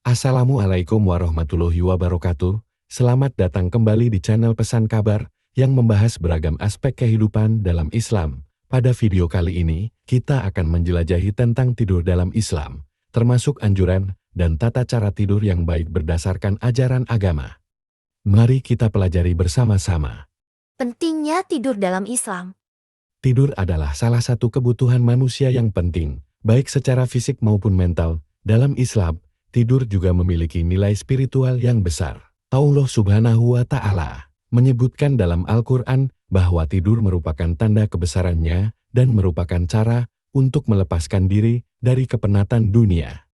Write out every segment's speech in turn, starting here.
Assalamualaikum warahmatullahi wabarakatuh. Selamat datang kembali di channel Pesan Kabar yang membahas beragam aspek kehidupan dalam Islam. Pada video kali ini, kita akan menjelajahi tentang tidur dalam Islam, termasuk anjuran dan tata cara tidur yang baik berdasarkan ajaran agama. Mari kita pelajari bersama-sama. Pentingnya tidur dalam Islam. Tidur adalah salah satu kebutuhan manusia yang penting, baik secara fisik maupun mental. Dalam Islam, tidur juga memiliki nilai spiritual yang besar. Allah Subhanahu wa Ta'ala menyebutkan dalam Al-Quran bahwa tidur merupakan tanda kebesarannya dan merupakan cara untuk melepaskan diri dari kepenatan dunia.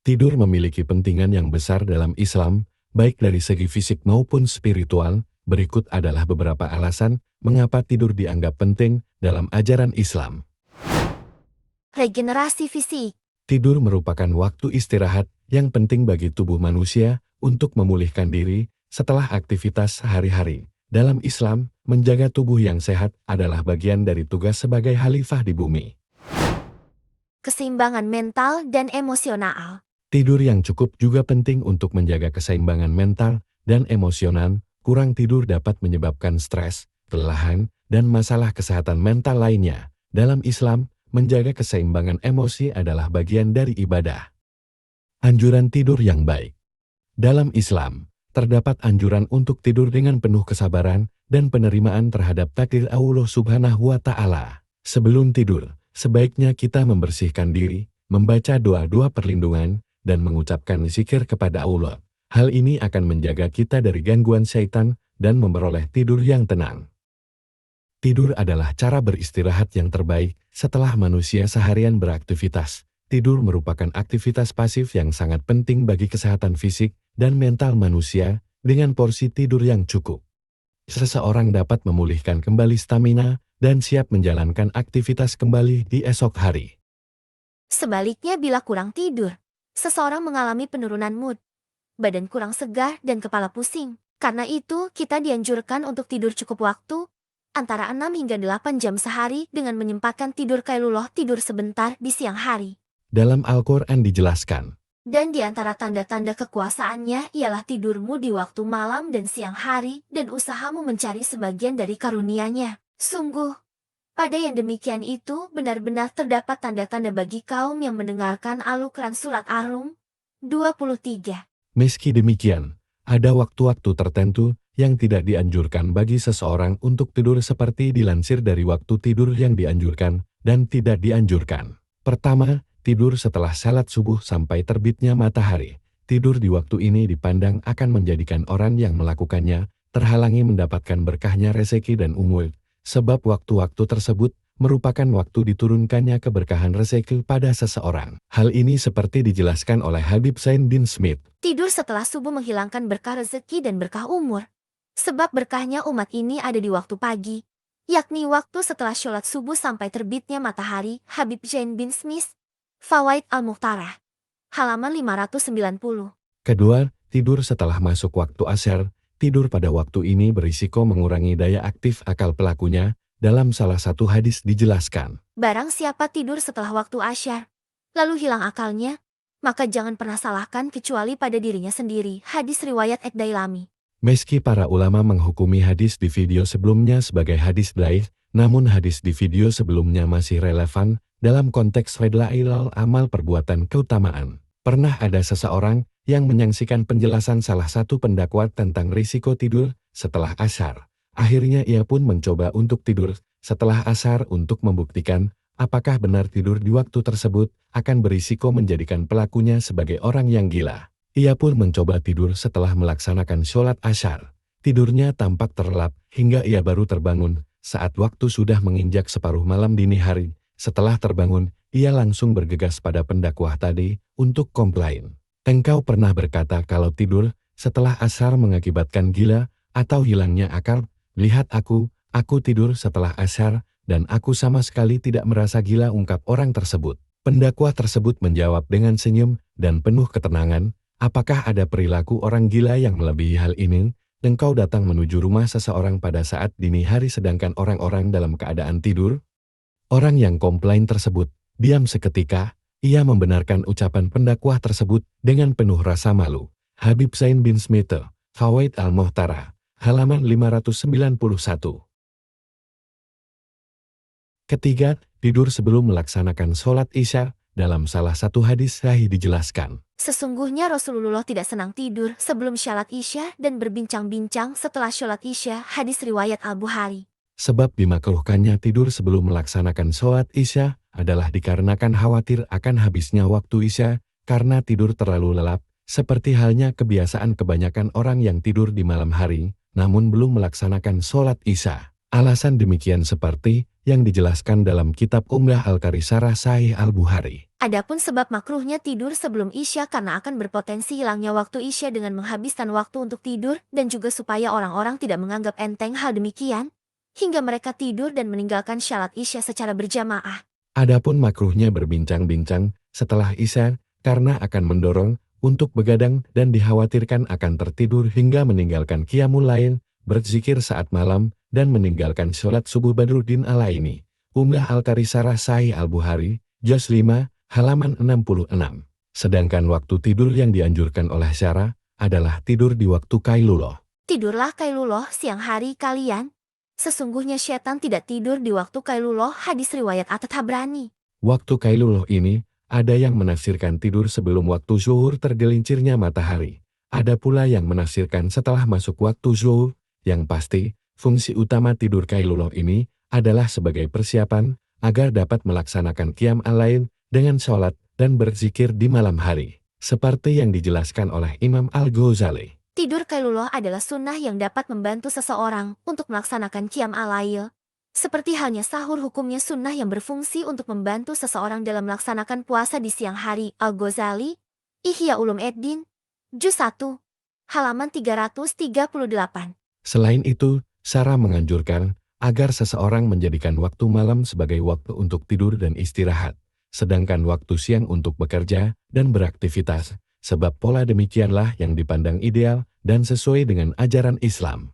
Tidur memiliki pentingan yang besar dalam Islam, baik dari segi fisik maupun spiritual. Berikut adalah beberapa alasan mengapa tidur dianggap penting dalam ajaran Islam. Regenerasi fisik. Tidur merupakan waktu istirahat yang penting bagi tubuh manusia untuk memulihkan diri setelah aktivitas sehari-hari. Dalam Islam, menjaga tubuh yang sehat adalah bagian dari tugas sebagai khalifah di bumi. Keseimbangan mental dan emosional. Tidur yang cukup juga penting untuk menjaga keseimbangan mental dan emosional. Kurang tidur dapat menyebabkan stres, kelelahan, dan masalah kesehatan mental lainnya. Dalam Islam, menjaga keseimbangan emosi adalah bagian dari ibadah. Anjuran tidur yang baik. Dalam Islam, terdapat anjuran untuk tidur dengan penuh kesabaran dan penerimaan terhadap takdir Allah Subhanahu wa Ta'ala. Sebelum tidur, sebaiknya kita membersihkan diri, membaca doa-doa perlindungan, dan mengucapkan zikir kepada Allah. Hal ini akan menjaga kita dari gangguan syaitan dan memperoleh tidur yang tenang. Tidur adalah cara beristirahat yang terbaik setelah manusia seharian beraktivitas. Tidur merupakan aktivitas pasif yang sangat penting bagi kesehatan fisik dan mental manusia. Dengan porsi tidur yang cukup, seseorang dapat memulihkan kembali stamina dan siap menjalankan aktivitas kembali di esok hari. Sebaliknya, bila kurang tidur, seseorang mengalami penurunan mood, badan kurang segar dan kepala pusing. Karena itu, kita dianjurkan untuk tidur cukup waktu, antara 6 hingga 8 jam sehari dengan menyempatkan tidur qailullah, tidur sebentar di siang hari. Dalam Al-Quran dijelaskan, dan di antara tanda-tanda kekuasaannya ialah tidurmu di waktu malam dan siang hari dan usahamu mencari sebagian dari karunia-Nya. Sungguh, pada yang demikian itu benar-benar terdapat tanda-tanda bagi kaum yang mendengarkan Al-Quran surat Ar-Rum 23. Meski demikian, ada waktu-waktu tertentu yang tidak dianjurkan bagi seseorang untuk tidur seperti dilansir dari waktu tidur yang dianjurkan dan tidak dianjurkan. Pertama, tidur setelah salat subuh sampai terbitnya matahari. Tidur di waktu ini dipandang akan menjadikan orang yang melakukannya terhalangi mendapatkan berkahnya rezeki dan umur, sebab waktu-waktu tersebut merupakan waktu diturunkannya keberkahan rezeki pada seseorang. Hal ini seperti dijelaskan oleh Habib Zain bin Smith. Tidur setelah subuh menghilangkan berkah rezeki dan berkah umur. Sebab berkahnya umat ini ada di waktu pagi, yakni waktu setelah sholat subuh sampai terbitnya matahari. Habib Zain bin Smith, Fawaid Al-Mukhtarah, halaman 590. Kedua, tidur setelah masuk waktu asar. Tidur pada waktu ini berisiko mengurangi daya aktif akal pelakunya. Dalam salah satu hadis dijelaskan, barang siapa tidur setelah waktu asyar, lalu hilang akalnya, maka jangan pernah salahkan kecuali pada dirinya sendiri. Hadis riwayat Ad-Dailami. Meski para ulama menghukumi hadis di video sebelumnya sebagai hadis dhaif, namun hadis di video sebelumnya masih relevan dalam konteks fadlailul amal, perbuatan keutamaan. Pernah ada seseorang yang menyaksikan penjelasan salah satu pendakwa tentang risiko tidur setelah asar. Akhirnya ia pun mencoba untuk tidur setelah asar untuk membuktikan apakah benar tidur di waktu tersebut akan berisiko menjadikan pelakunya sebagai orang yang gila. Ia pun mencoba tidur setelah melaksanakan sholat asar. Tidurnya tampak terlelap hingga ia baru terbangun saat waktu sudah menginjak separuh malam dini hari. Setelah terbangun, ia langsung bergegas pada pendakwah tadi untuk komplain. Engkau pernah berkata kalau tidur setelah asar mengakibatkan gila atau hilangnya akal? Lihat aku tidur setelah asar dan aku sama sekali tidak merasa gila, ungkap orang tersebut. Pendakwah tersebut menjawab dengan senyum dan penuh ketenangan, apakah ada perilaku orang gila yang melebihi hal ini? Engkau datang menuju rumah seseorang pada saat dini hari sedangkan orang-orang dalam keadaan tidur? Orang yang komplain tersebut diam seketika, Ia membenarkan ucapan pendakwah tersebut dengan penuh rasa malu. Habib Zain bin Smith, Fawaid al-Muhtara, halaman 591. Ketiga, tidur sebelum melaksanakan sholat Isya. Dalam salah satu hadis sahih dijelaskan, Sesungguhnya Rasulullah tidak senang tidur sebelum sholat Isya dan berbincang-bincang setelah sholat Isya. Hadis riwayat Al-Bukhari. sebab dimakruhkannya tidur sebelum melaksanakan sholat Isya adalah dikarenakan khawatir akan habisnya waktu Isya karena tidur terlalu lelap, seperti halnya kebiasaan kebanyakan orang yang tidur di malam hari, namun belum melaksanakan sholat Isya. Alasan demikian seperti yang dijelaskan dalam kitab Umdah Al-Qarisarah Sahih Al-Bukhari. Adapun sebab makruhnya tidur sebelum Isya karena akan berpotensi hilangnya waktu Isya dengan menghabiskan waktu untuk tidur dan juga supaya orang-orang tidak menganggap enteng hal demikian, hingga mereka tidur dan meninggalkan sholat Isya secara berjamaah. Adapun makruhnya berbincang-bincang setelah Isya karena akan mendorong untuk begadang dan dikhawatirkan akan tertidur hingga meninggalkan qiyamul lail, berzikir saat malam, dan meninggalkan sholat subuh Badruddin Al-Aini. Umdah Al-Qarisarah Sahih Al-Bukhari, juz 5, halaman 66. Sedangkan waktu tidur yang dianjurkan oleh syara adalah tidur di waktu Qailullah. Tidurlah Qailullah siang hari kalian. Sesungguhnya syaitan tidak tidur di waktu Qailullah. Hadis riwayat At-Tabrani. Waktu Qailullah ini, ada yang menafsirkan tidur sebelum waktu zuhur tergelincirnya matahari. Ada pula yang menafsirkan setelah masuk waktu zuhur. Yang pasti, fungsi utama tidur Qailullah ini adalah sebagai persiapan agar dapat melaksanakan qiyam al-lail dengan sholat dan berzikir di malam hari. Seperti yang dijelaskan oleh Imam Al-Ghazali. Tidur Qailullah adalah sunnah yang dapat membantu seseorang untuk melaksanakan qiyam al-lail. Seperti halnya sahur hukumnya sunnah yang berfungsi untuk membantu seseorang dalam melaksanakan puasa di siang hari. Al-Ghazali, Ihya Ulumuddin, juz 1, halaman 338. Selain itu, syara menganjurkan agar seseorang menjadikan waktu malam sebagai waktu untuk tidur dan istirahat, sedangkan waktu siang untuk bekerja dan beraktivitas, sebab pola demikianlah yang dipandang ideal dan sesuai dengan ajaran Islam.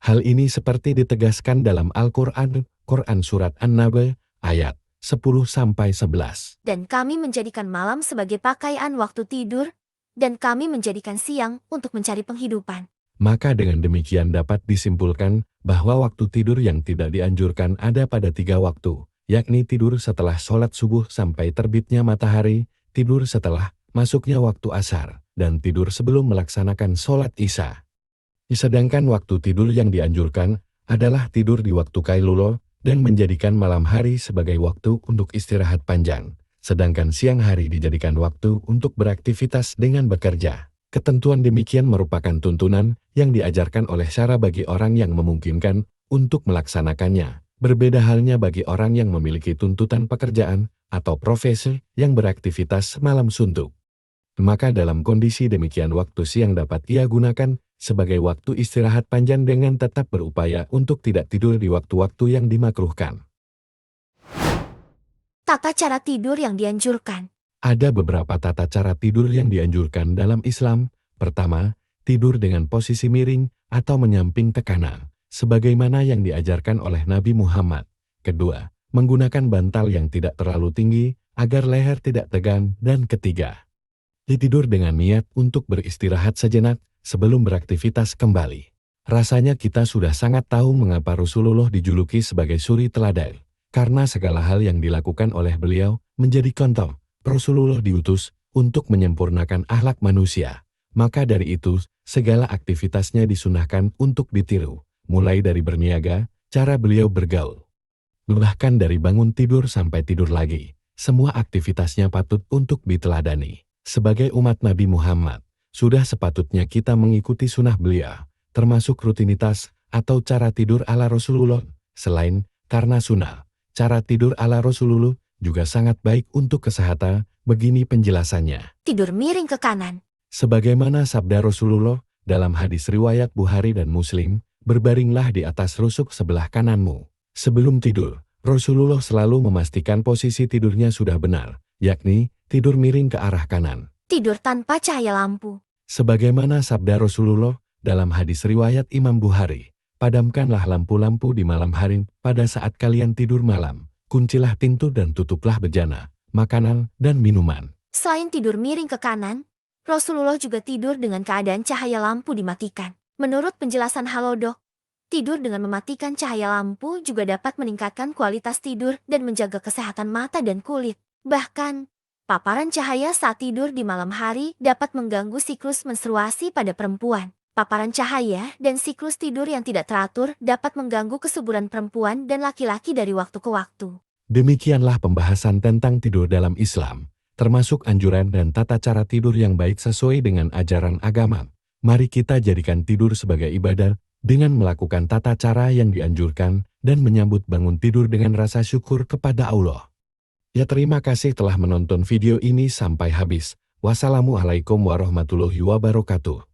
Hal ini seperti ditegaskan dalam Al-Quran, Quran Surat An-Naba, ayat 10-11. Dan kami menjadikan malam sebagai pakaian waktu tidur, dan kami menjadikan siang untuk mencari penghidupan. Maka dengan demikian dapat disimpulkan bahwa waktu tidur yang tidak dianjurkan ada pada 3 waktu, yakni tidur setelah sholat subuh sampai terbitnya matahari, tidur setelah masuknya waktu asar, dan tidur sebelum melaksanakan sholat isya. Sedangkan waktu tidur yang dianjurkan adalah tidur di waktu Qailullah dan menjadikan malam hari sebagai waktu untuk istirahat panjang, sedangkan siang hari dijadikan waktu untuk beraktivitas dengan bekerja. Ketentuan demikian merupakan tuntunan yang diajarkan oleh syara bagi orang yang memungkinkan untuk melaksanakannya. Berbeda halnya bagi orang yang memiliki tuntutan pekerjaan atau profesi yang beraktivitas malam suntuk. Maka dalam kondisi demikian waktu siang dapat ia gunakan sebagai waktu istirahat panjang dengan tetap berupaya untuk tidak tidur di waktu-waktu yang dimakruhkan. Tata cara tidur yang dianjurkan. Ada beberapa tata cara tidur yang dianjurkan dalam Islam. Pertama, tidur dengan posisi miring atau menyamping ke kanan, sebagaimana yang diajarkan oleh Nabi Muhammad. Kedua, menggunakan bantal yang tidak terlalu tinggi agar leher tidak tegang. Dan ketiga, tidur dengan niat untuk beristirahat sejenak sebelum beraktivitas kembali. Rasanya kita sudah sangat tahu mengapa Rasulullah dijuluki sebagai suri teladan, karena segala hal yang dilakukan oleh beliau menjadi contoh. Rasulullah diutus untuk menyempurnakan akhlak manusia. Maka dari itu, segala aktivitasnya disunahkan untuk ditiru. Mulai dari berniaga, cara beliau bergaul. Bahkan dari bangun tidur sampai tidur lagi. Semua aktivitasnya patut untuk diteladani. Sebagai umat Nabi Muhammad, sudah sepatutnya kita mengikuti sunnah beliau, termasuk rutinitas atau cara tidur ala Rasulullah. Selain karena sunnah, cara tidur ala Rasulullah juga sangat baik untuk kesehatan. Begini penjelasannya. Tidur miring ke kanan. Sebagaimana sabda Rasulullah dalam hadis riwayat Bukhari dan Muslim, berbaringlah di atas rusuk sebelah kananmu. Sebelum tidur, Rasulullah selalu memastikan posisi tidurnya sudah benar, yakni tidur miring ke arah kanan. Tidur tanpa cahaya lampu. Sebagaimana sabda Rasulullah dalam hadis riwayat Imam Bukhari, padamkanlah lampu-lampu di malam hari pada saat kalian tidur malam. Kuncilah pintu dan tutuplah bejana. makanan, dan minuman. Selain tidur miring ke kanan, Rasulullah juga tidur dengan keadaan cahaya lampu dimatikan. Menurut penjelasan Halodoc, tidur dengan mematikan cahaya lampu juga dapat meningkatkan kualitas tidur dan menjaga kesehatan mata dan kulit. Bahkan, paparan cahaya saat tidur di malam hari dapat mengganggu siklus menstruasi pada perempuan. Paparan cahaya dan siklus tidur yang tidak teratur dapat mengganggu kesuburan perempuan dan laki-laki dari waktu ke waktu. Demikianlah pembahasan tentang tidur dalam Islam, termasuk anjuran dan tata cara tidur yang baik sesuai dengan ajaran agama. Mari kita jadikan tidur sebagai ibadah dengan melakukan tata cara yang dianjurkan dan menyambut bangun tidur dengan rasa syukur kepada Allah. Ya, terima kasih telah menonton video ini sampai habis. Wassalamualaikum warahmatullahi wabarakatuh.